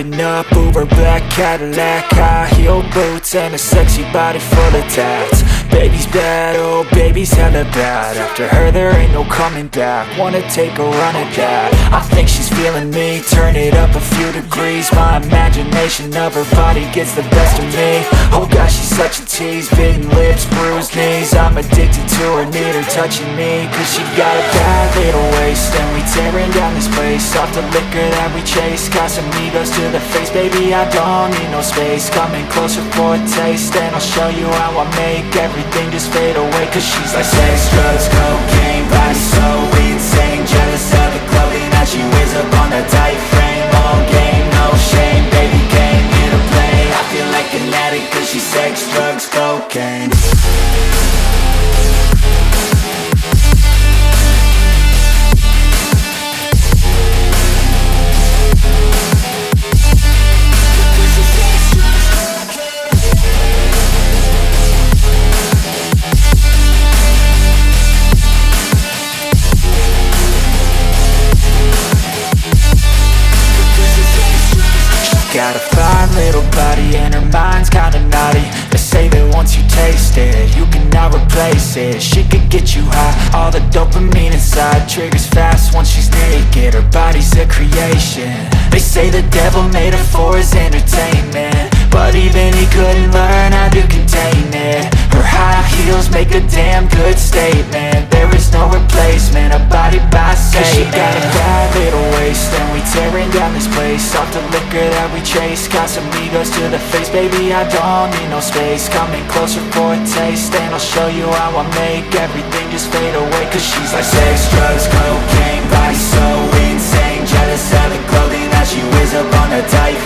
Driving up Uber black Cadillac, high heel boots and a sexy body full of tats. Baby's bad, oh baby's hella bad. After her there ain't no coming back. Wanna take a run at that. I think she's feeling me, turn it up a few degrees. My imagination of her body gets the best of me. Oh gosh, she's such a tease, bitten lips, bruised knees. I'm addicted to her, need her touching me, cause she got a bad little waist. And we tearing down this place, off the liquor that we chase. Got some egos to the face, baby I don't need no space. Coming closer for a taste, and I'll show you how I make everything just fade away. Cause she's like sex, drugs, cocaine, body so insane. Jealous of the clothing that she wears up on a tight frame. All game, no shame, baby came here to play. I feel like an addict cause she's sex, drugs, cocaine. Got a fine little body and her mind's kinda naughty. They say that once you taste it, you cannot replace it. She could get you high, all the dopamine inside triggers fast once she's naked. Her body's a creation. They say the devil made her for his entertainment, but even he couldn't learn how to contain it. Her high heels make a damn good statement. There is no replacement, a body by Satan. Cause she got a bad little waist, and we tearing down this place. Off the liquor that we chase, got some egos to the face. Baby, I don't need no space. Coming closer for a taste, and I'll show you how I make everything just fade away. Cause she's like sex, drugs, cocaine, body so insane. Jealous of the clothing that she wears up on her tight